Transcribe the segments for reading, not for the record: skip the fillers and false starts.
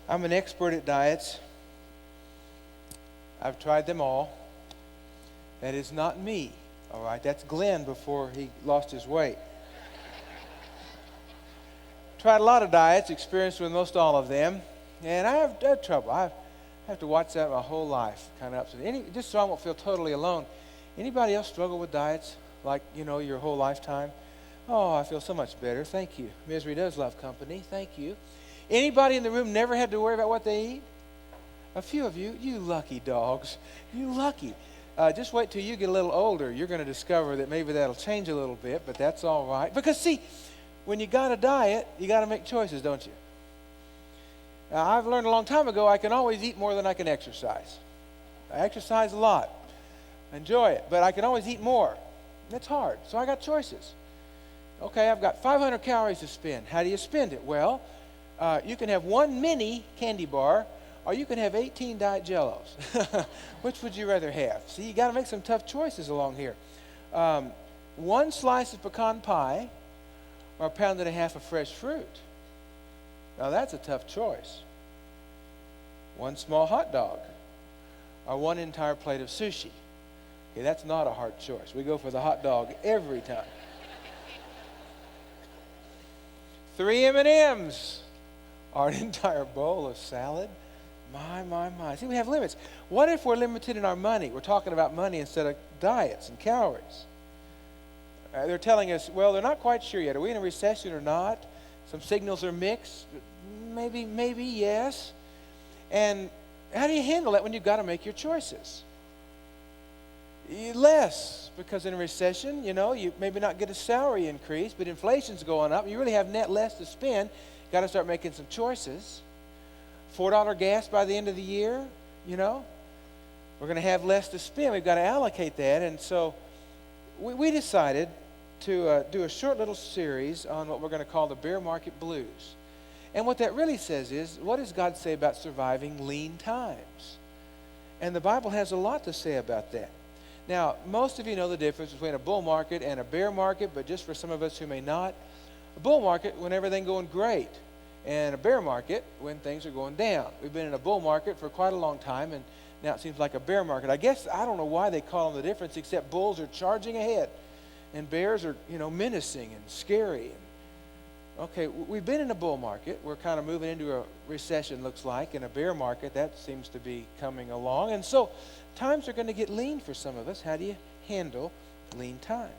I'm an expert at diets. I've tried them all. That is not me, all right? That's Glenn before he lost his weight. Tried a lot of diets, experienced with most all of them, and I have had trouble. I have to watch that my whole life, kind of upset. Just so I won't feel totally alone. Anybody else struggle with diets, like, your whole lifetime? Oh, I feel so much better. Thank you. Misery does love company. Thank you. Anybody in the room never had to worry about what they eat? A few of you, you lucky dogs. You lucky. Just wait till you get a little older. You're going to discover that maybe that'll change a little bit, but that's all right. Because, see, when you got a diet, you got to make choices, don't you? Now, I've learned a long time ago I can always eat more than I can exercise. I exercise a lot. I enjoy it, but I can always eat more. That's hard, so I got choices. Okay, I've got 500 calories to spend. How do you spend it? Well, you can have one mini candy bar, or you can have 18 Diet Jellos. Which would you rather have? See, you got to make some tough choices along here. One slice of pecan pie, or a pound and a half of fresh fruit. Now that's a tough choice. One small hot dog, or one entire plate of sushi. Okay, that's not a hard choice. We go for the hot dog every time. 3 M&Ms, or an entire bowl of salad. My. See, we have limits. What if we're limited in our money? We're talking about money instead of diets and calories. They're telling us, well, they're not quite sure yet. Are we in a recession or not? Some signals are mixed. Maybe, yes. And how do you handle that when you've got to make your choices? Less, because in a recession, you maybe not get a salary increase, but inflation's going up. You really have net less to spend. Got to start making some choices. $4 gas by the end of the year, we're going to have less to spend. We've got to allocate that. And so we decided to do a short little series on what we're going to call the bear market blues. And what that really says is, what does God say about surviving lean times? And the Bible has a lot to say about that. Now, most of you know the difference between a bull market and a bear market, but just for some of us who may not, a bull market when everything's going great, and a bear market when things are going down. We've been in a bull market for quite a long time, and now it seems like a bear market. I don't know why they call them the difference, except bulls are charging ahead, and bears are, menacing and scary. Okay, we've been in a bull market. We're kind of moving into a recession, looks like, and a bear market, that seems to be coming along. And so times are going to get lean for some of us. How do you handle lean times?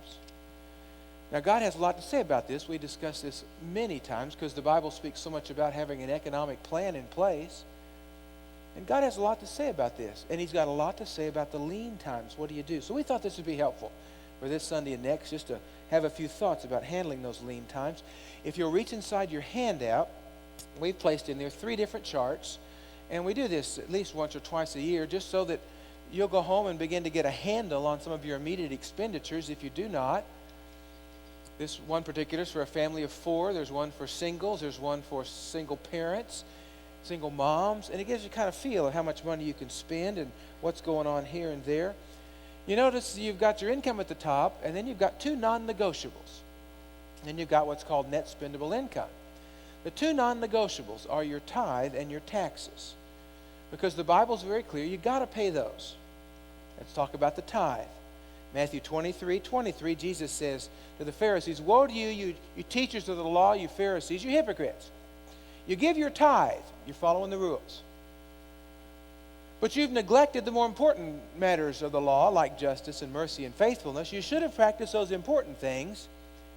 Now, God has a lot to say about this. We discussed this many times because the Bible speaks so much about having an economic plan in place. And God has a lot to say about this. And He's got a lot to say about the lean times. What do you do? So we thought this would be helpful for this Sunday and next, just to have a few thoughts about handling those lean times. If you'll reach inside your handout, we've placed in there 3 different charts. And we do this at least once or twice a year just so that you'll go home and begin to get a handle on some of your immediate expenditures. If you do not, this one particular is for a family of 4. There's one for singles. There's one for single parents, single moms. And it gives you kind of feel of how much money you can spend and what's going on here and there. You notice you've got your income at the top, and then you've got 2 non-negotiables. Then you've got what's called net spendable income. The 2 non-negotiables are your tithe and your taxes. Because the Bible's very clear, you've got to pay those. Let's talk about the tithe. Matthew 23:23, Jesus says to the Pharisees, "Woe to you, you teachers of the law, you Pharisees, you hypocrites. You give your tithe, you're following the rules. But you've neglected the more important matters of the law, like justice and mercy and faithfulness. You should have practiced those important things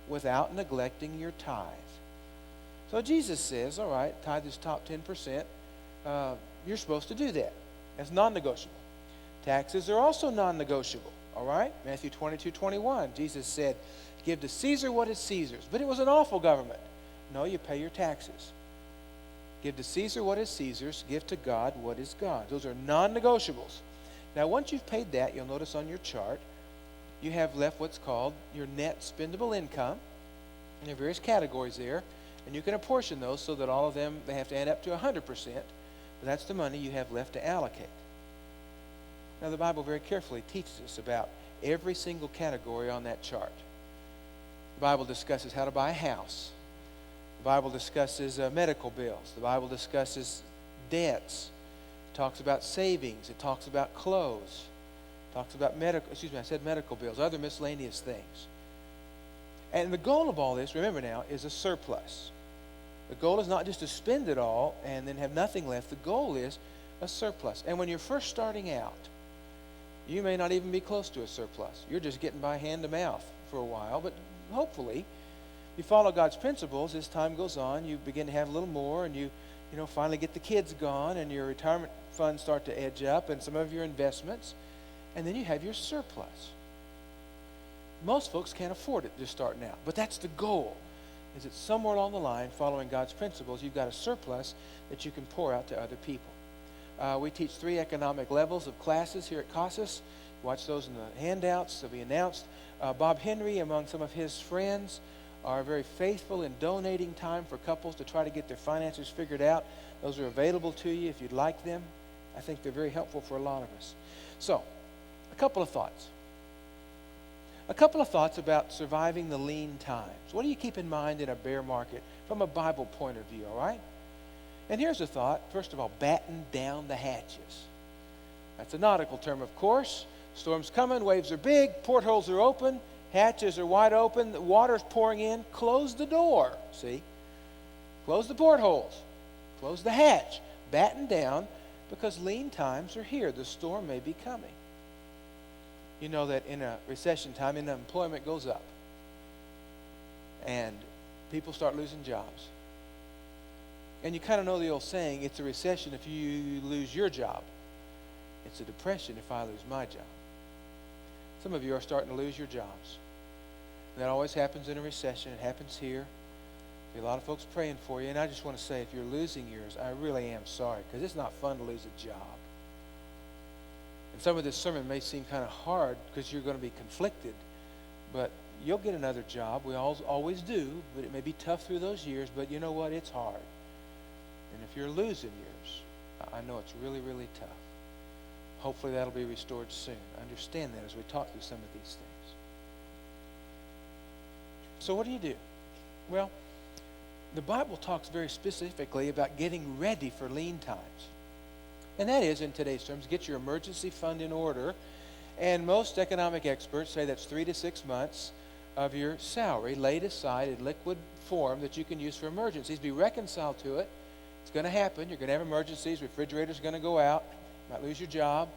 without neglecting your tithe." So Jesus says, all right, tithe is top 10%. You're supposed to do that. That's non-negotiable. Taxes are also non-negotiable. All right? Matthew 22:21, Jesus said, "Give to Caesar what is Caesar's." But it was an awful government. No, you pay your taxes. Give to Caesar what is Caesar's. Give to God what is God's. Those are non-negotiables. Now, once you've paid that, you'll notice on your chart, you have left what's called your net spendable income. And there are various categories there. And you can apportion those so that all of them, they have to add up to 100%. But that's the money you have left to allocate. Now, the Bible very carefully teaches us about every single category on that chart. The Bible discusses how to buy a house. The Bible discusses medical bills. The Bible discusses debts. It talks about savings. It talks about clothes. It talks about medical bills, other miscellaneous things. And the goal of all this, remember now, is a surplus. The goal is not just to spend it all and then have nothing left. The goal is a surplus. And when you're first starting out, you may not even be close to a surplus. You're just getting by hand to mouth for a while, but hopefully you follow God's principles. As time goes on, you begin to have a little more, and you finally get the kids gone, and your retirement funds start to edge up, and some of your investments, and then you have your surplus. Most folks can't afford it just starting out, but that's the goal, is that somewhere along the line, following God's principles, you've got a surplus that you can pour out to other people. We teach 3 economic levels of classes here at Casas. Watch those in the handouts. They'll be announced. Bob Henry, among some of his friends, are very faithful in donating time for couples to try to get their finances figured out. Those are available to you if you'd like them. I think they're very helpful for a lot of us. So, a couple of thoughts. A couple of thoughts about surviving the lean times. What do you keep in mind in a bear market from a Bible point of view, all right? And here's a thought. First of all, batten down the hatches. That's a nautical term, of course. Storm's coming, waves are big, portholes are open, hatches are wide open, the water's pouring in. Close the door, see? Close the portholes. Close the hatch. Batten down, because lean times are here. The storm may be coming. You know that in a recession time, unemployment goes up. And people start losing jobs. And you kind of know the old saying, it's a recession if you lose your job. It's a depression if I lose my job. Some of you are starting to lose your jobs. That always happens in a recession. It happens here. There's a lot of folks praying for you. And I just want to say, if you're losing yours, I really am sorry, because it's not fun to lose a job. And some of this sermon may seem kind of hard because you're going to be conflicted. But you'll get another job. We always do. But it may be tough through those years. But you know what? It's hard. And if you're losing yours, I know it's really, really tough. Hopefully that'll be restored soon. Understand that as we talk through some of these things. So what do? Well, the Bible talks very specifically about getting ready for lean times. And that is, in today's terms, get your emergency fund in order. And most economic experts say that's 3 to 6 months of your salary laid aside in liquid form that you can use for emergencies. Be reconciled to it. It's going to happen. You're going to have emergencies. Refrigerators are going to go out. You might lose your job.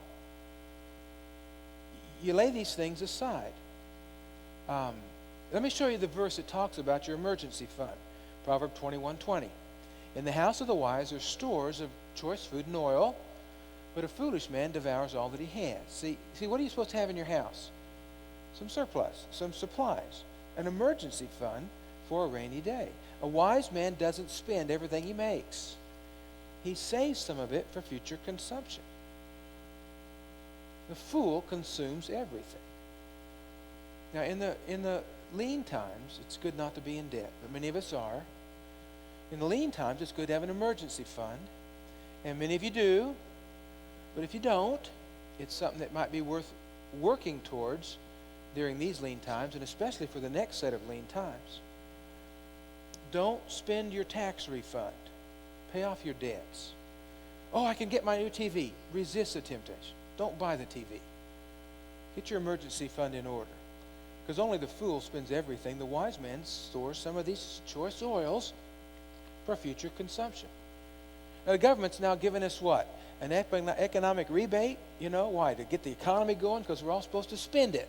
You lay these things aside. Let me show you the verse that talks about your emergency fund. Proverbs 21:20. In the house of the wise are stores of choice food and oil, but a foolish man devours all that he has. See, what are you supposed to have in your house? Some surplus, some supplies, an emergency fund for a rainy day. A wise man doesn't spend everything he makes. He saves some of it for future consumption. The fool consumes everything. Now, in the lean times, it's good not to be in debt, but many of us are. In the lean times, it's good to have an emergency fund, and many of you do. But if you don't, it's something that might be worth working towards during these lean times, and especially for the next set of lean times. Don't spend your tax refund. Pay off your debts. Oh, I can get my new TV. Resist the temptation. Don't buy the TV. Get your emergency fund in order. Because only the fool spends everything. The wise man stores some of these choice oils for future consumption. Now, the government's now giving us what? An economic rebate? You know, why? To get the economy going, because we're all supposed to spend it.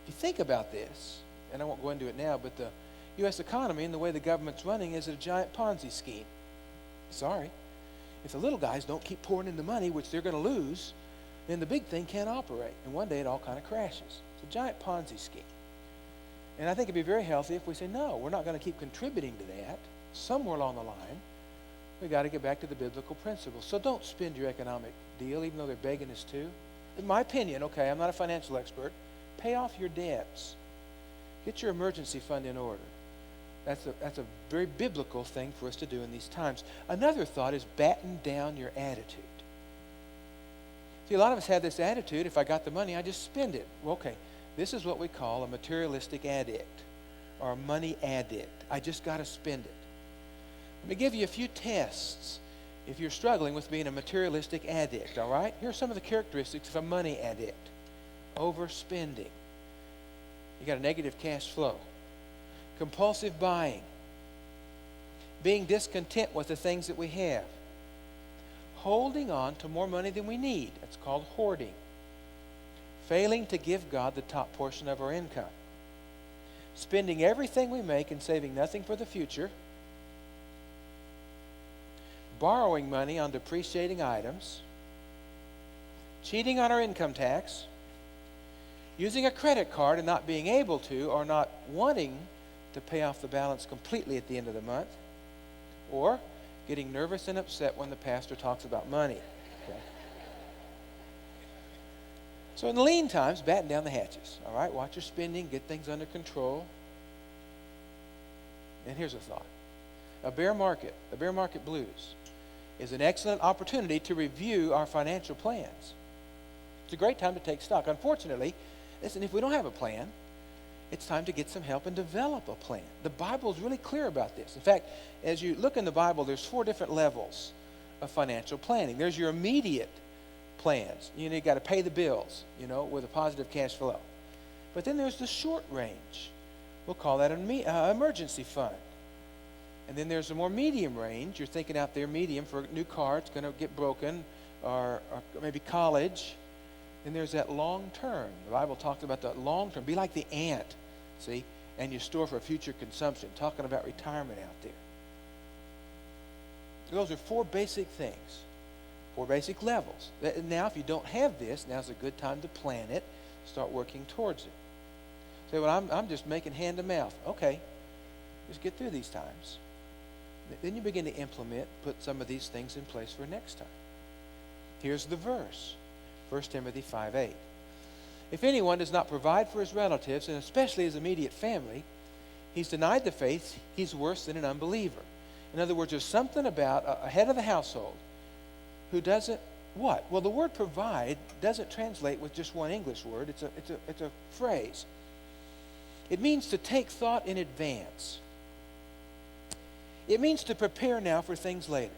If you think about this, and I won't go into it now, but the U.S. economy and the way the government's running is a giant Ponzi scheme. Sorry. If the little guys don't keep pouring in the money, which they're going to lose, then the big thing can't operate. And one day it all kind of crashes. It's a giant Ponzi scheme. And I think it'd be very healthy if we say, no, we're not going to keep contributing to that. Somewhere along the line, we've got to get back to the biblical principles. So don't spend your economic deal, even though they're begging us to. In my opinion, okay, I'm not a financial expert, pay off your debts. Get your emergency fund in order. That's a very biblical thing for us to do in these times. Another thought is batten down your attitude. See, a lot of us have this attitude, if I got the money, I just spend it. Well, okay, this is what we call a materialistic addict or a money addict. I just got to spend it. Let me give you a few tests if you're struggling with being a materialistic addict, all right? Here are some of the characteristics of a money addict. Overspending. You got a negative cash flow. Compulsive buying. Being discontent with the things that we have. Holding on to more money than we need. That's called hoarding. Failing to give God the top portion of our income. Spending everything we make and saving nothing for the future. Borrowing money on depreciating items. Cheating on our income tax. Using a credit card and not being able to or not wanting to pay off the balance completely at the end of the month. Or getting nervous and upset when the pastor talks about money. Okay. So in the lean times, batten down the hatches. All right, watch your spending, get things under control. And here's a thought. The bear market blues, is an excellent opportunity to review our financial plans. It's a great time to take stock. Unfortunately, listen, if we don't have a plan, it's time to get some help and develop a plan. The Bible is really clear about this. In fact, as you look in the Bible, there's 4 different levels of financial planning. There's your immediate plans. You got to pay the bills, with a positive cash flow. But then there's the short range. We'll call that an emergency fund. And then there's a more medium range. You're thinking out there medium for a new car. It's going to get broken, or maybe college. Then there's that long term. The Bible talks about that long term. Be like the ant, see? And you store for future consumption. Talking about retirement out there. Those are 4 basic things. 4 basic levels. Now, if you don't have this, now's a good time to plan it. Start working towards it. Say, well, I'm just making hand to mouth. Okay. Just get through these times. Then you begin to implement, put some of these things in place for next time. Here's the verse. 1 Timothy 5:8. If anyone does not provide for his relatives, and especially his immediate family, he's denied the faith, he's worse than an unbeliever. In other words, there's something about a head of the household who doesn't what? Well, the word provide doesn't translate with just one English word. It's a phrase. It means to take thought in advance. It means to prepare now for things later.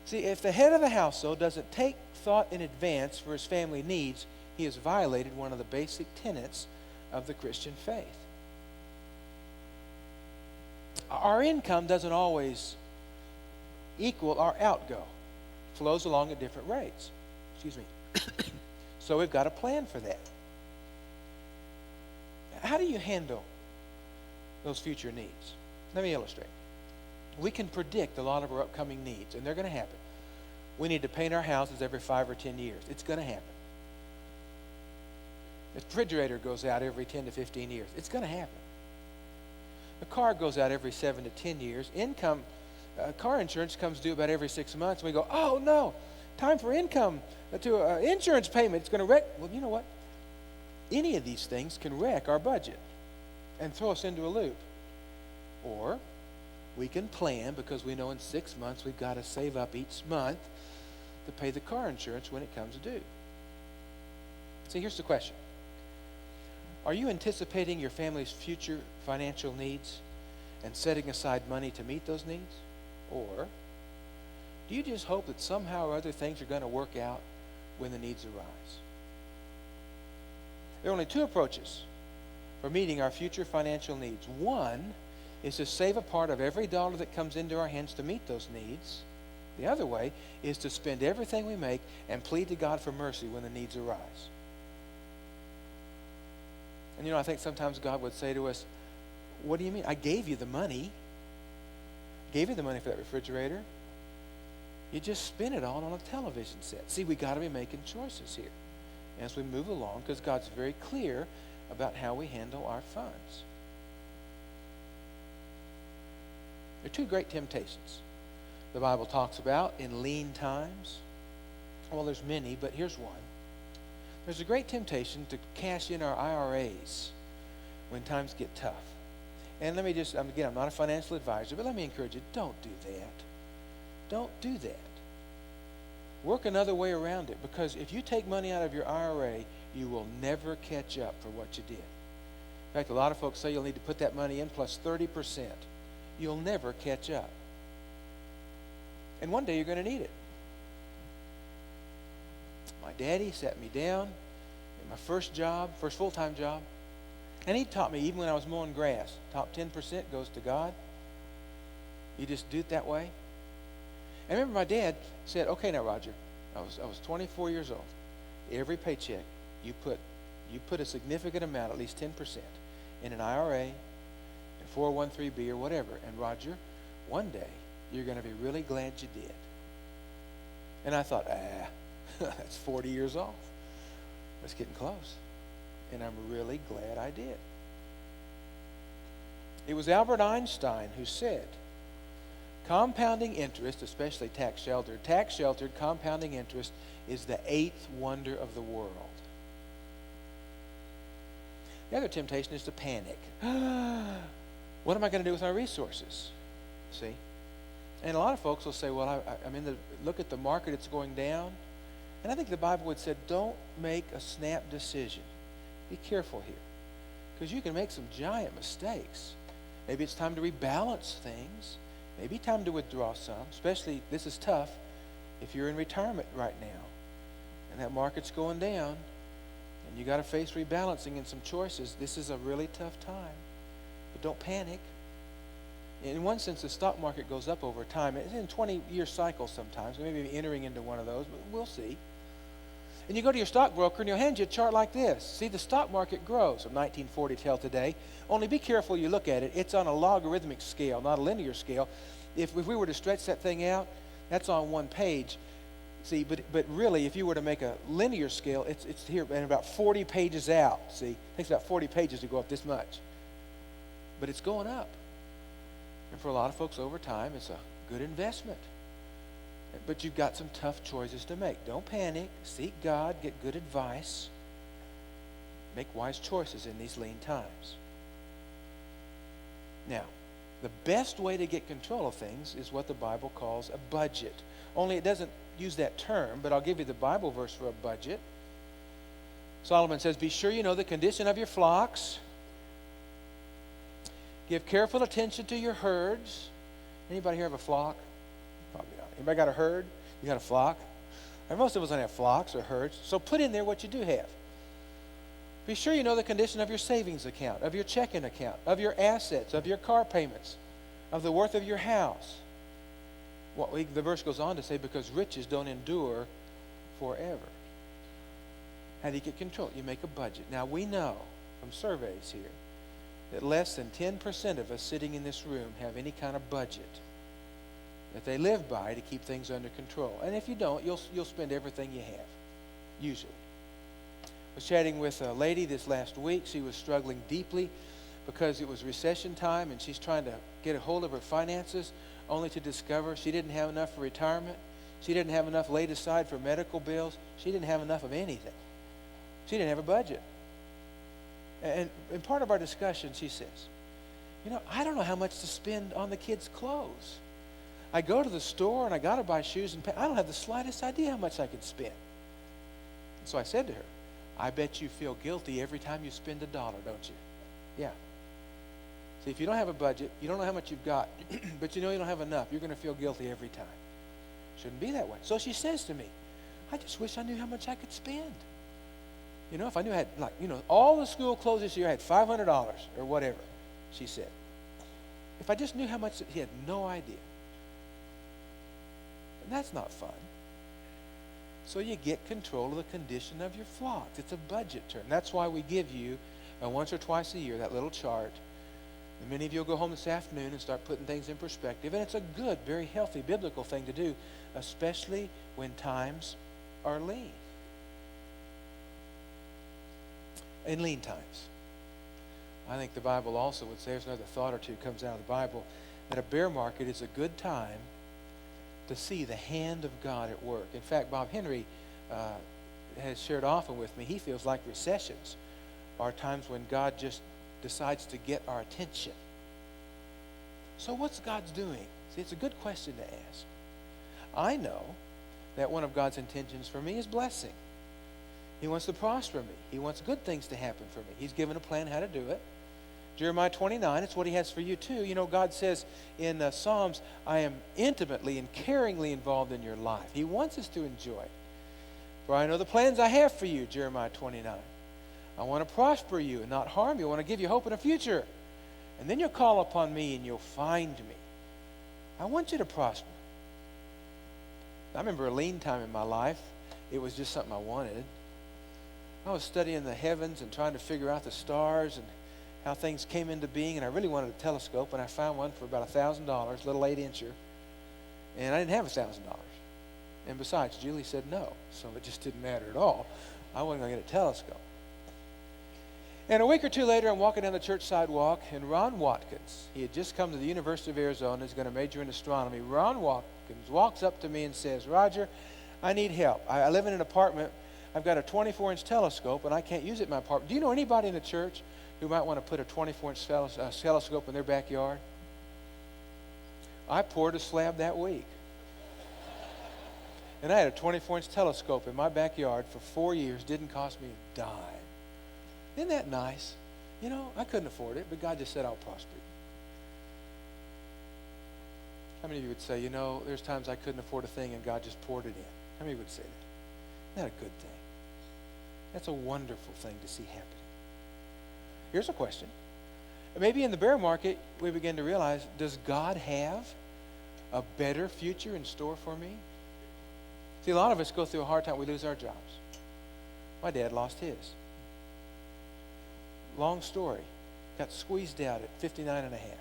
See, if the head of the household doesn't take thought in advance for his family needs, he has violated one of the basic tenets of the Christian faith. Our income doesn't always equal our outgo. It flows along at different rates. Excuse me. So we've got a plan for that. How do you handle those future needs? Let me illustrate. We can predict a lot of our upcoming needs, and they're going to happen. We need to paint our houses every 5 or 10 years. It's going to happen. The refrigerator goes out every 10 to 15 years. It's going to happen. The car goes out every 7 to 10 years. Car insurance comes due about every 6 months. And we go, oh no, time for insurance payment. It's going to wreck. Well, you know what? Any of these things can wreck our budget and throw us into a loop. Or we can plan, because we know in 6 months we've got to save up each month to pay the car insurance when it comes due. See, here's the question. Are you anticipating your family's future financial needs and setting aside money to meet those needs? Or do you just hope that somehow or other things are going to work out when the needs arise? There are only 2 approaches for meeting our future financial needs. One is to save a part of every dollar that comes into our hands to meet those needs. The other way is to spend everything we make and plead to God for mercy when the needs arise. And I think sometimes God would say to us, what do you mean? I gave you the money. I gave you the money for that refrigerator. You just spent it all on a television set. See, we got to be making choices here as we move along, because God's very clear about how we handle our funds. There are 2 great temptations the Bible talks about in lean times. Well, there's many, but here's one. There's a great temptation to cash in our IRAs when times get tough. And let me just, again, I'm not a financial advisor, but let me encourage you, don't do that. Don't do that. Work another way around it, because if you take money out of your IRA, you will never catch up for what you did. In fact, a lot of folks say you'll need to put that money in plus 30%. You'll never catch up. And one day you're going to need it. My daddy sat me down in my first full-time job, and he taught me, even when I was mowing grass, top 10% goes to God. You just do it that way. I remember my dad said, okay, now, Roger, I was 24 years old. Every paycheck, you put a significant amount, at least 10%, in an IRA, and 401(b) or whatever. And Roger, one day, you're going to be really glad you did. And I thought, that's 40 years off. That's getting close. And I'm really glad I did. It was Albert Einstein who said, compounding interest, especially tax-sheltered compounding interest is the eighth wonder of the world. The other temptation is to panic. What am I going to do with my resources? See? And a lot of folks will say, well, look at the market, it's going down. And I think the Bible would say, don't make a snap decision. Be careful here. Because you can make some giant mistakes. Maybe it's time to rebalance things. Maybe time to withdraw some. Especially, this is tough if you're in retirement right now. And that market's going down. And you got to face rebalancing and some choices. This is a really tough time. But don't panic. In one sense, the stock market goes up over time. It's in 20-year cycles sometimes. We may be entering into one of those, but we'll see. And you go to your stockbroker and he'll hand you a chart like this. See, the stock market grows from 1940 till today. Only be careful you look at it. It's on a logarithmic scale, not a linear scale. If we were to stretch that thing out, that's on one page. See, but really, if you were to make a linear scale, it's here and about 40 pages out. See, it takes about 40 pages to go up this much. But it's going up. And for a lot of folks over time, it's a good investment. But you've got some tough choices to make. Don't panic. Seek God. Get good advice. Make wise choices in these lean times. Now, the best way to get control of things is what the Bible calls a budget. Only it doesn't use that term, but I'll give you the Bible verse for a budget. Solomon says, be sure you know the condition of your flocks. Give careful attention to your herds. Anybody here have a flock? Probably not. Anybody got a herd? You got a flock? And most of us don't have flocks or herds. So put in there what you do have. Be sure you know the condition of your savings account, of your checking account, of your assets, of your car payments, of the worth of your house. The verse goes on to say, because riches don't endure forever. How do you get control? You make a budget. Now we know from surveys here that less than 10% of us sitting in this room have any kind of budget that they live by to keep things under control. And if you don't, you'll spend everything you have, usually. I was chatting with a lady this last week. She was struggling deeply because it was recession time, and she's trying to get a hold of her finances, only to discover she didn't have enough for retirement. She didn't have enough laid aside for medical bills. She didn't have enough of anything. She didn't have a budget. And in part of our discussion, she says, I don't know how much to spend on the kids' clothes. I go to the store and I got to buy shoes and pants. I don't have the slightest idea how much I could spend. So I said to her, I bet you feel guilty every time you spend $1, don't you? Yeah. See, if you don't have a budget, you don't know how much you've got, but you know you don't have enough, you're going to feel guilty every time. Shouldn't be that way. So she says to me, I just wish I knew how much I could spend. If I knew I had, all the school clothes this year, I had $500 or whatever, she said. If I just knew how much, he had no idea. And that's not fun. So you get control of the condition of your flocks. It's a budget term. That's why we give you once or twice a year that little chart. And many of you will go home this afternoon and start putting things in perspective. And it's a good, very healthy, biblical thing to do, especially when times are lean. In lean times. I think the Bible also would say, there's another thought or two comes out of the Bible, that a bear market is a good time to see the hand of God at work. In fact, Bob Henry has shared often with me, he feels like recessions are times when God just decides to get our attention. So what's God's doing? See, it's a good question to ask. I know that one of God's intentions for me is blessing. He wants to prosper me. He wants good things to happen for me. He's given a plan how to do it. Jeremiah 29, it's what he has for you too. You know, God says in Psalms, I am intimately and caringly involved in your life. He wants us to enjoy it. For I know the plans I have for you, Jeremiah 29. I want to prosper you and not harm you. I want to give you hope and a future. And then you'll call upon me and you'll find me. I want you to prosper. I remember a lean time in my life. It was just something I wanted. I was studying the heavens and trying to figure out the stars and how things came into being, and I really wanted a telescope, and I found one for about $1,000, little 8-incher, and I didn't have $1,000. And besides, Julie said no, so it just didn't matter at all. I wasn't going to get a telescope. And a week or two later, I'm walking down the church sidewalk, and Ron Watkins, he had just come to the University of Arizona, he's going to major in astronomy. Ron Watkins walks up to me and says, Roger, I need help. I live in an apartment. I've got a 24-inch telescope, and I can't use it in my apartment. Do you know anybody in the church who might want to put a 24-inch telescope in their backyard? I poured a slab that week. And I had a 24-inch telescope in my backyard for 4 years. Didn't cost me a dime. Isn't that nice? You know, I couldn't afford it, but God just said, I'll prosper you. How many of you would say, you know, there's times I couldn't afford a thing and God just poured it in? How many would say that? Isn't that a good thing? That's a wonderful thing to see happening. Here's a question. Maybe in the bear market, we begin to realize, does God have a better future in store for me? See, a lot of us go through a hard time. We lose our jobs. My dad lost his. Long story. Got squeezed out at 59 and a half.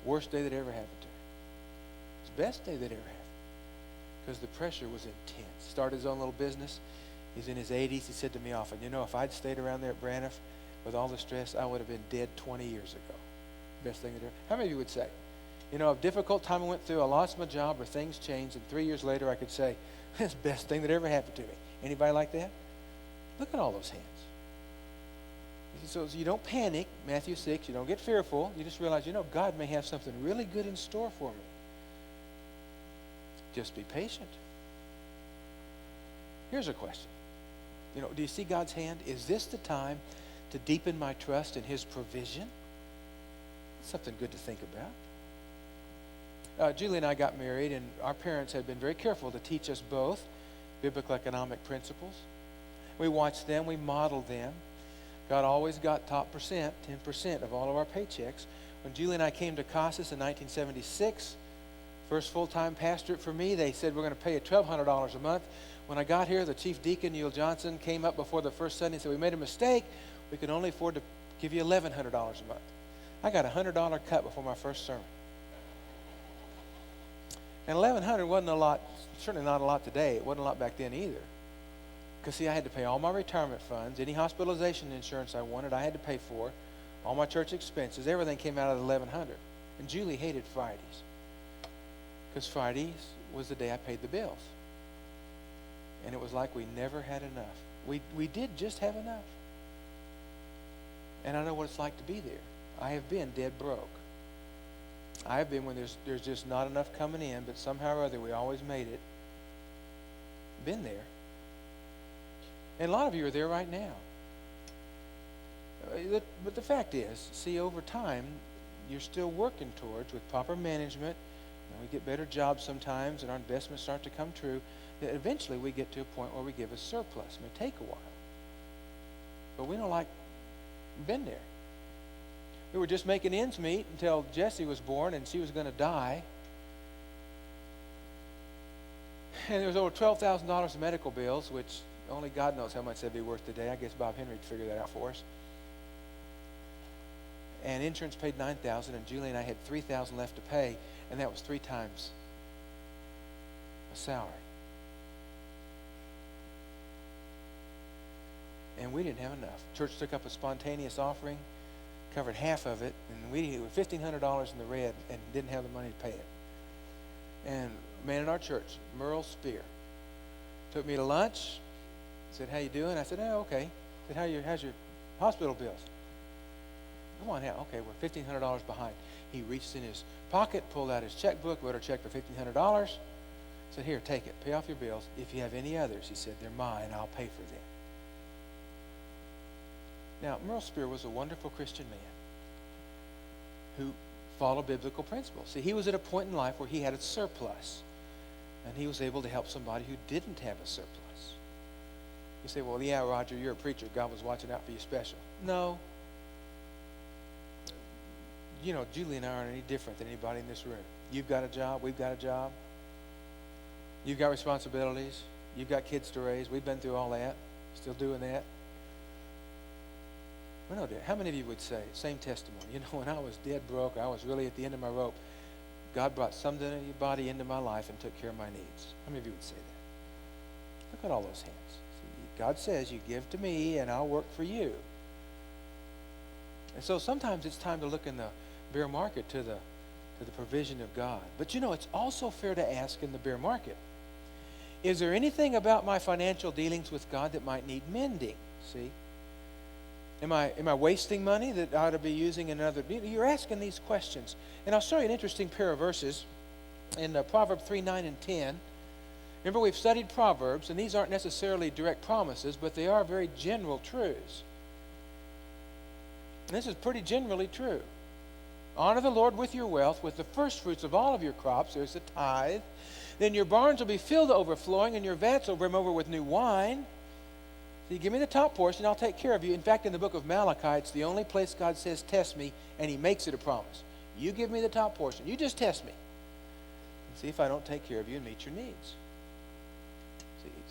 Worst day that ever happened to him. It's the best day that ever happened. Because the pressure was intense. Started his own little business. He's in his 80s. He said to me often, you know, if I'd stayed around there at Braniff with all the stress, I would have been dead 20 years ago. Best thing that ever. How many of you would say, you know, a difficult time I went through, I lost my job or things changed, and 3 years later I could say, that's the best thing that ever happened to me. Anybody like that? Look at all those hands. So you don't panic, Matthew 6, you don't get fearful. You just realize, you know, God may have something really good in store for me. Just be patient. Here's a question. You know, do you see God's hand? Is this the time to deepen my trust in His provision? Something good to think about. Julie and I got married, and our parents had been very careful to teach us both biblical economic principles. We watched them, we modeled them. God always got top percent, 10% of all of our paychecks. When Julie and I came to Casas in 1976, first full-time pastorate for me, they said we're going to pay you $1,200 a month. When I got here, the chief deacon, Neil Johnson, came up before the first Sunday and said, we made a mistake. We could only afford to give you $1,100 a month. I got a $100 cut before my first sermon. And $1,100 wasn't a lot, certainly not a lot today. It wasn't a lot back then either. Because, see, I had to pay all my retirement funds, any hospitalization insurance I wanted, I had to pay for, all my church expenses, everything came out of the $1,100. And Julie hated Fridays. Because Fridays was the day I paid the bills. And it was like we never had enough. We did just have enough. And I know what it's like to be there. I have been dead broke. I have been when there's just not enough coming in, but somehow or other we always made it. Been there. And a lot of you are there right now. But the fact is, see, over time, you're still working towards, with proper management, and we get better jobs sometimes, and our investments start to come true, that eventually we get to a point where we give a surplus. It may take a while. But we don't like, been there. We were just making ends meet until Jessie was born, and she was going to die. And there was over $12,000 in medical bills, which only God knows how much that'd be worth today. I guess Bob Henry would figure that out for us. And insurance paid $9,000, and Julie and I had $3,000 left to pay, and that was 3 times a salary. And we didn't have enough. Church took up a spontaneous offering, covered half of it, and we were $1,500 in the red and didn't have the money to pay it. And a man in our church, Merle Spear, took me to lunch. Said, how you doing? I said, oh, okay. Said, how's your hospital bills? Come on now. Okay, we're $1,500 behind. He reached in his pocket, pulled out his checkbook, wrote a check for $1,500. Said, here, take it. Pay off your bills. If you have any others, he said, they're mine. I'll pay for them. Now, Merle Spear was a wonderful Christian man who followed biblical principles. See, he was at a point in life where he had a surplus, and he was able to help somebody who didn't have a surplus. You say, well, yeah, Roger, you're a preacher. God was watching out for you special. No. You know, Julie and I aren't any different than anybody in this room. You've got a job. We've got a job. You've got responsibilities. You've got kids to raise. We've been through all that. Still doing that. Well, no, how many of you would say, same testimony, you know, when I was dead broke, I was really at the end of my rope, God brought somebody into my life and took care of my needs. How many of you would say that? Look at all those hands. See, God says, you give to me and I'll work for you. And so sometimes it's time to look in the bear market to the provision of God. But you know, it's also fair to ask in the bear market, is there anything about my financial dealings with God that might need mending? See? Am I wasting money that I ought to be using in another? You're asking these questions. And I'll show you an interesting pair of verses in Proverbs 3, 9, and 10. Remember, we've studied Proverbs, and these aren't necessarily direct promises, but they are very general truths. And this is pretty generally true. Honor the Lord with your wealth, with the first fruits of all of your crops. There's the tithe. Then your barns will be filled to overflowing, and your vats will brim over with new wine. So you give me the top portion, I'll take care of you. In fact, in the book of Malachi, it's the only place God says, test me, and he makes it a promise. You give me the top portion. You just test me. And see if I don't take care of you and meet your needs.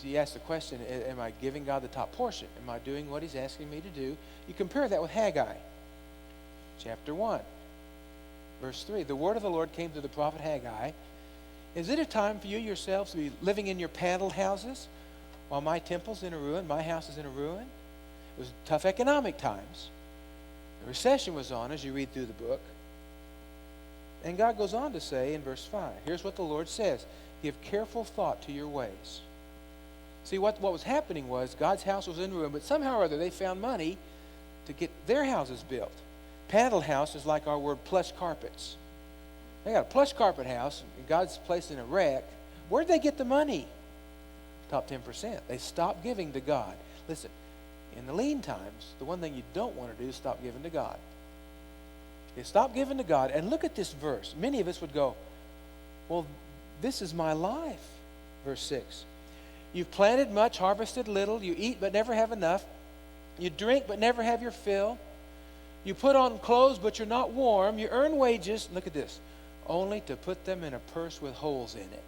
So you ask the question, am I giving God the top portion? Am I doing what he's asking me to do? You compare that with Haggai, chapter 1, verse 3. The word of the Lord came to the prophet Haggai. Is it a time for you yourselves to be living in your paneled houses? While my temple's in a ruin, my house is in a ruin. It was tough economic times. The recession was on as you read through the book. And God goes on to say in verse 5, here's what the Lord says, give careful thought to your ways. See, what was happening was God's house was in ruin, but somehow or other they found money to get their houses built. Paneled house is like our word plush carpets. They got a plush carpet house, and God's placed in a wreck. Where'd they get the money? Top 10%. They stopped giving to God. Listen, in the lean times, the one thing you don't want to do is stop giving to God. They stop giving to God, and look at this verse. Many of us would go, well, this is my life. Verse 6. You've planted much, harvested little. You eat but never have enough. You drink but never have your fill. You put on clothes but you're not warm. You earn wages, look at this, only to put them in a purse with holes in it.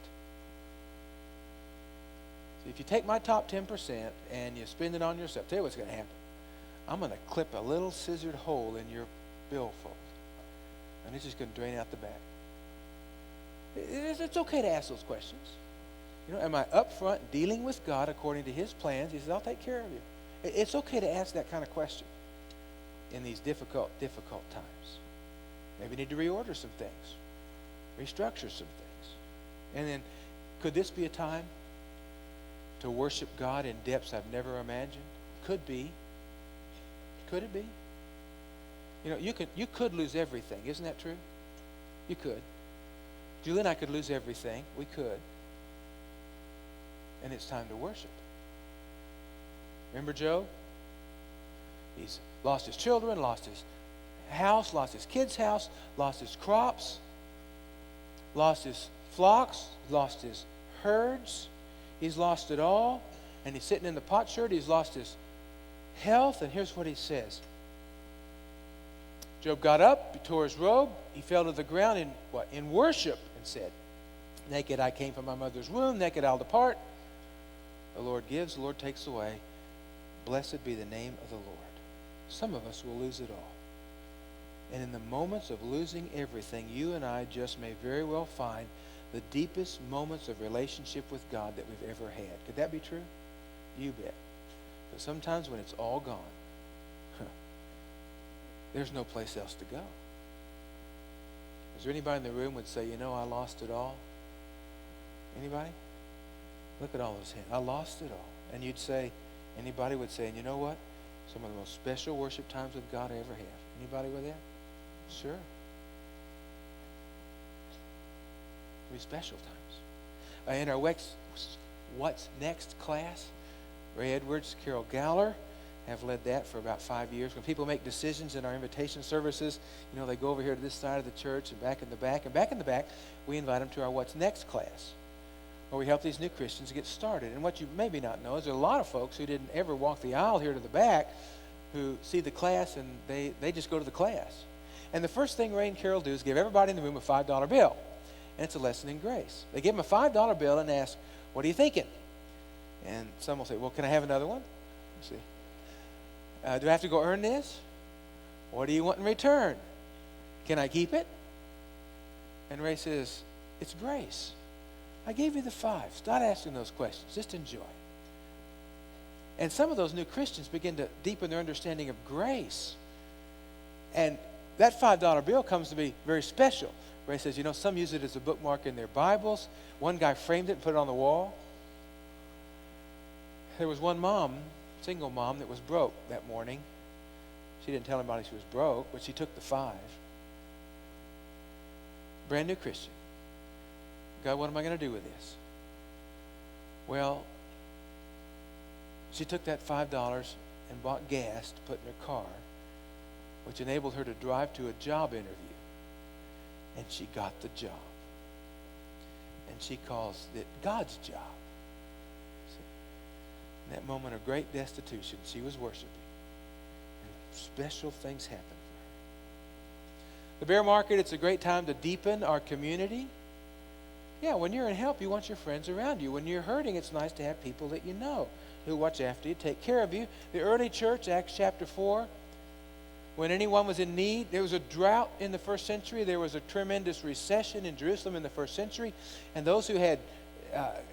So if you take my top 10% and you spend it on yourself, tell you what's going to happen. I'm going to clip a little scissored hole in your billfold, and it's just going to drain out the back. It's okay to ask those questions. You know, am I up front dealing with God according to his plans? He says, I'll take care of you. It's okay to ask that kind of question in these difficult times. Maybe you need to reorder some things, restructure some things. And then, could this be a time to worship God in depths I've never imagined? Could be. Could it be? You know, you could lose everything. Isn't that true? You could. Julie and I could lose everything. We could. And it's time to worship. Remember Job? He's lost his children, lost his house, lost his kids' house, lost his crops, lost his flocks, lost his herds. He's lost it all, and he's sitting in the potsherd. He's lost his health, and here's what he says. Job got up, he tore his robe, he fell to the ground in worship, and said, naked I came from my mother's womb, naked I'll depart. The Lord gives, the Lord takes away. Blessed be the name of the Lord. Some of us will lose it all. And in the moments of losing everything, you and I just may very well find the deepest moments of relationship with God that we've ever had. Could that be true? You bet. But sometimes when it's all gone, there's no place else to go. Is there anybody in the room would say, you know, I lost it all? Anybody? Look at all those hands. I lost it all. And you'd say, anybody would say, and you know what? Some of the most special worship times with God I ever have. Anybody with that? Sure. It'll be special times. In our What's Next class, Ray Edwards, Carol Galler have led that for about 5 years. When people make decisions in our invitation services, they go over here to this side of the church and back in the back. And back in the back, we invite them to our What's Next class, where we help these new Christians get started. And what you maybe not know is there are a lot of folks who didn't ever walk the aisle here to the back who see the class and they just go to the class. And the first thing Ray and Carol do is give everybody in the room a $5 bill. And it's a lesson in grace. They give them a $5 bill and ask, "What are you thinking?" And some will say, "Well, can I have another one?" See. "Do I have to go earn this? What do you want in return? Can I keep it?" And Ray says, "It's grace. I gave you the 5. Stop asking those questions. Just enjoy." And some of those new Christians begin to deepen their understanding of grace. And that $5 bill comes to be very special. Ray says, some use it as a bookmark in their Bibles. One guy framed it and put it on the wall. There was one mom, single mom, that was broke that morning. She didn't tell anybody she was broke, but she took the 5. Brand new Christian. "God, what am I going to do with this?" Well, she took that $5 and bought gas to put in her car, which enabled her to drive to a job interview. And she got the job. And she calls it God's job. See? In that moment of great destitution, she was worshiping. And special things happened for her. The bear market, it's a great time to deepen our community. Yeah, when you're in help, you want your friends around you. When you're hurting, it's nice to have people that you know who watch after you, take care of you. The early church, Acts chapter 4, when anyone was in need, there was a drought in the first century. There was a tremendous recession in Jerusalem in the first century. And those who had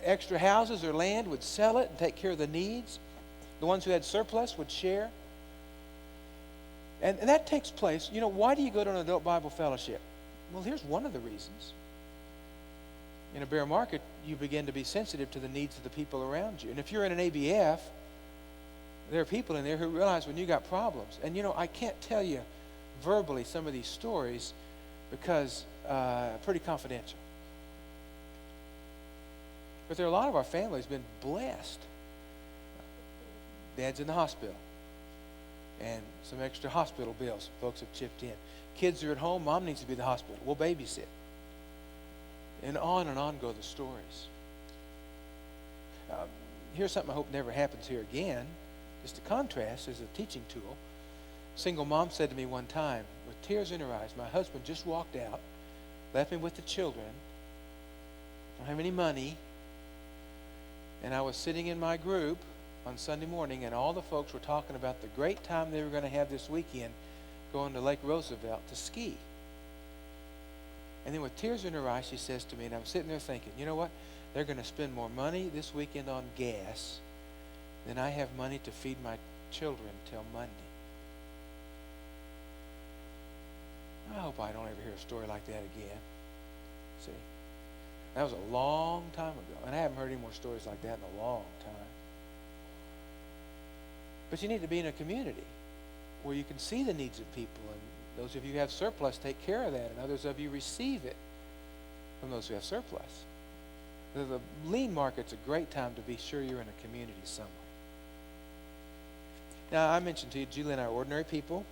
extra houses or land would sell it and take care of the needs. The ones who had surplus would share. And that takes place. Why do you go to an adult Bible fellowship? Well, here's one of the reasons. In a bear market, you begin to be sensitive to the needs of the people around you. And if you're in an ABF, there are people in there who realize when you got problems. And I can't tell you verbally some of these stories because pretty confidential. But there are a lot of our families been blessed. Dad's in the hospital. And some extra hospital bills folks have chipped in. Kids are at home. Mom needs to be in the hospital. We'll babysit. And on go the stories. Here's something I hope never happens here again. Just a contrast as a teaching tool. A single mom said to me one time, with tears in her eyes, "My husband just walked out, left me with the children, don't have any money, and I was sitting in my group on Sunday morning, and all the folks were talking about the great time they were going to have this weekend going to Lake Roosevelt to ski." And then with tears in her eyes, she says to me, and I'm sitting there thinking, you know what? They're going to spend more money this weekend on gas than I have money to feed my children till Monday. I hope I don't ever hear a story like that again. See? That was a long time ago, and I haven't heard any more stories like that in a long time. But you need to be in a community where you can see the needs of people, and those of you who have surplus take care of that, and others of you receive it from those who have surplus. The lean market's a great time to be sure you're in a community somewhere. Now, I mentioned to you, Julie and I are ordinary people.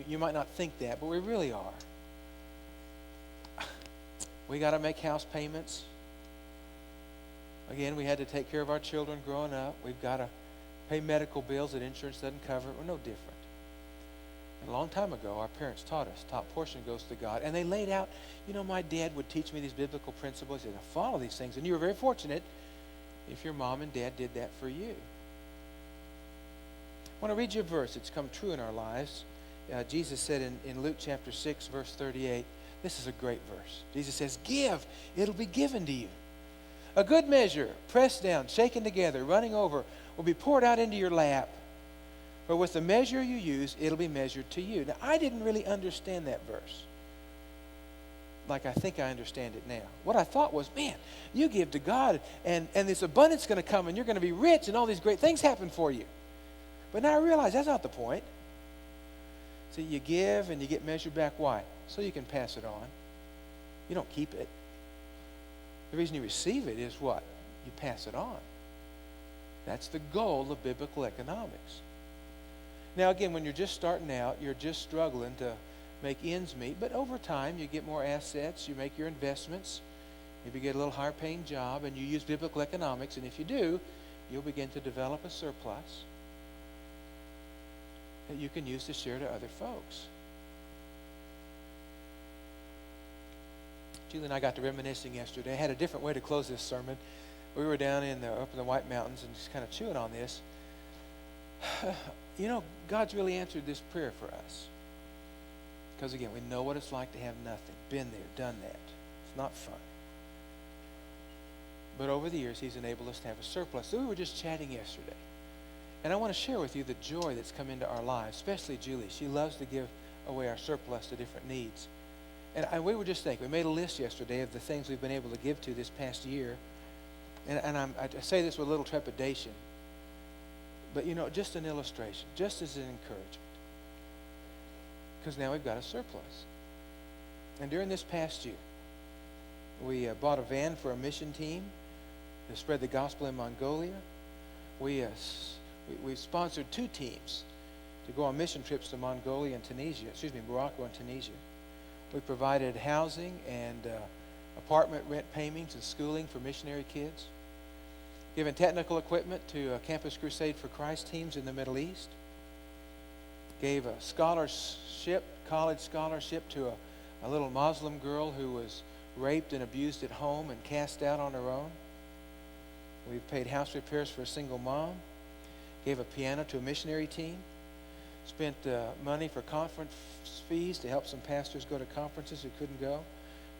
You might not think that, but we really are. We got to make house payments. Again, we had to take care of our children growing up. We've got to pay medical bills that insurance doesn't cover. We're no different. And a long time ago, our parents taught us, top portion goes to God. And they laid out, my dad would teach me these biblical principles. He said, follow these things. And you were very fortunate if your mom and dad did that for you. I want to read you a verse. It's come true in our lives. Jesus said in Luke chapter 6, verse 38, this is a great verse. Jesus says, give, it'll be given to you. A good measure, pressed down, shaken together, running over, will be poured out into your lap. For with the measure you use, it'll be measured to you. Now, I didn't really understand that verse like I think I understand it now. What I thought was, man, you give to God, and this abundance is going to come, and you're going to be rich, and all these great things happen for you. But now I realize that's not the point. See, you give, and you get measured back. Why? So you can pass it on. You don't keep it. The reason you receive it is what? You pass it on. That's the goal of biblical economics. Now, again, when you're just starting out, you're just struggling to make ends meet. But over time, you get more assets, you make your investments, maybe get a little higher paying job, and you use biblical economics. And if you do, you'll begin to develop a surplus that you can use to share to other folks. Julie and I got to reminiscing yesterday. I had a different way to close this sermon. We were down up in the White Mountains and just kind of chewing on this. You know, God's really answered this prayer for us. Because again, we know what it's like to have nothing. Been there, done that. It's not fun. But over the years, He's enabled us to have a surplus. So we were just chatting yesterday. And I want to share with you the joy that's come into our lives, especially Julie. She loves to give away our surplus to different needs. And we were just thinking, we made a list yesterday of the things we've been able to give to this past year. And I say this with a little trepidation. But, you know, just an illustration, just as an encouragement. Because now we've got a surplus. And during this past year, we bought a van for a mission team to spread the gospel in Mongolia. We sponsored 2 teams to go on mission trips to Morocco and Tunisia. We provided housing and apartment rent payments and schooling for missionary kids. Given technical equipment to Campus Crusade for Christ teams in the Middle East. Gave a scholarship, college scholarship to a little Muslim girl who was raped and abused at home and cast out on her own. We've paid house repairs for a single mom. Gave a piano to a missionary team. Spent money for conference fees to help some pastors go to conferences who couldn't go.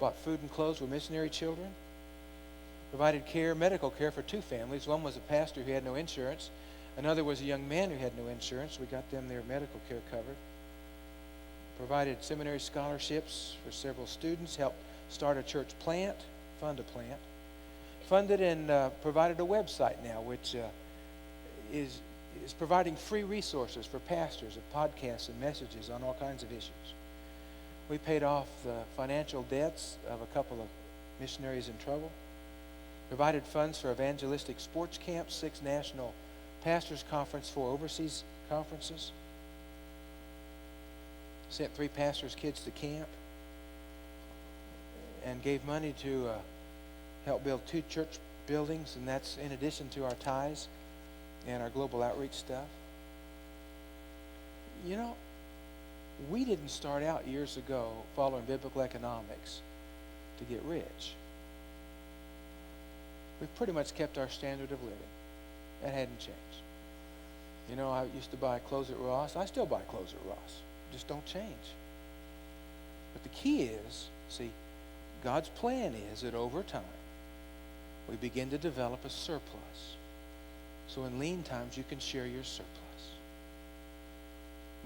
Bought food and clothes for missionary children. Provided care, medical care for 2 families. One was a pastor who had no insurance. Another was a young man who had no insurance. We got them their medical care covered. Provided seminary scholarships for several students. Helped start a church plant, fund a plant. Funded and provided a website now, which is providing free resources for pastors of podcasts and messages on all kinds of issues. We paid off the financial debts of a couple of missionaries in trouble. Provided funds for evangelistic sports camps, 6 national pastors' conference, 4 overseas conferences. Sent 3 pastors' kids to camp. And gave money to help build 2 church buildings, and that's in addition to our tithes and our global outreach stuff. You know, we didn't start out years ago following biblical economics to get rich. We've pretty much kept our standard of living. That hadn't changed. You know, I used to buy clothes at Ross. I still buy clothes at Ross. Just don't change. But the key is, see, God's plan is that over time, we begin to develop a surplus. So in lean times, you can share your surplus.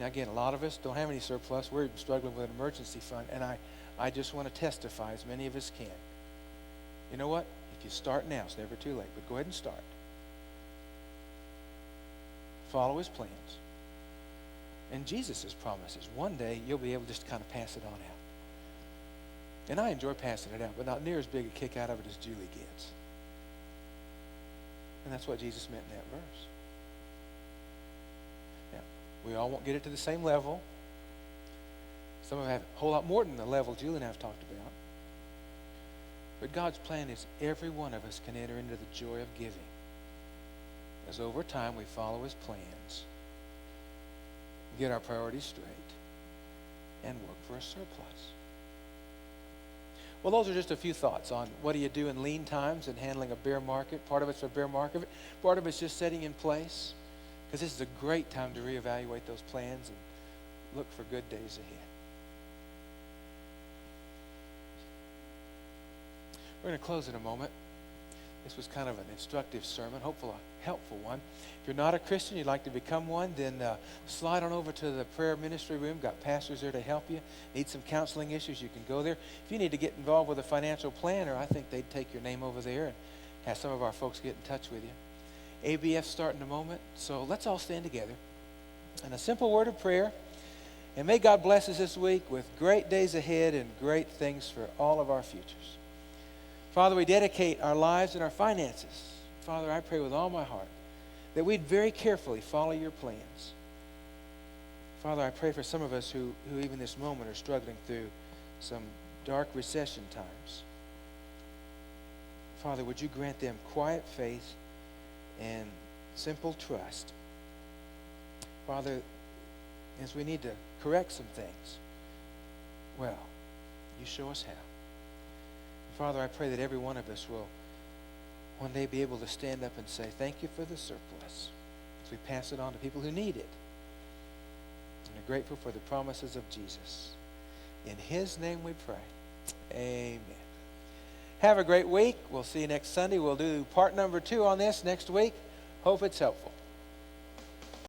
Now again, a lot of us don't have any surplus. We're struggling with an emergency fund. And I just want to testify, as many of us can. You know what? If you start now, it's never too late. But go ahead and start. Follow His plans. And Jesus' promises. One day, you'll be able just to kind of pass it on out. And I enjoy passing it out, but not near as big a kick out of it as Julie gets. And that's what Jesus meant in that verse. Now, we all won't get it to the same level. Some of them have a whole lot more than the level Julie and I have talked about. But God's plan is every one of us can enter into the joy of giving. As over time we follow His plans, get our priorities straight, and work for a surplus. Well, those are just a few thoughts on what do you do in lean times and handling a bear market. Part of it's a bear market. Part of it's just setting in place. Because this is a great time to reevaluate those plans and look for good days ahead. We're going to close in a moment. This was kind of an instructive sermon, hopefully a helpful one. If you're not a Christian, you'd like to become one, then slide on over to the prayer ministry room. Got pastors there to help you. Need some counseling issues, you can go there. If you need to get involved with a financial planner, I think they'd take your name over there and have some of our folks get in touch with you. ABF start in a moment, so let's all stand together. And a simple word of prayer. And may God bless us this week with great days ahead and great things for all of our futures. Father, we dedicate our lives and our finances. Father, I pray with all my heart that we'd very carefully follow your plans. Father, I pray for some of us who even this moment are struggling through some dark recession times. Father, would you grant them quiet faith and simple trust? Father, as we need to correct some things, well, you show us how. Father, I pray that every one of us will one day be able to stand up and say, thank you for the surplus, as we pass it on to people who need it. And are grateful for the promises of Jesus. In his name we pray. Amen. Have a great week. We'll see you next Sunday. We'll do part number 2 on this next week. Hope it's helpful.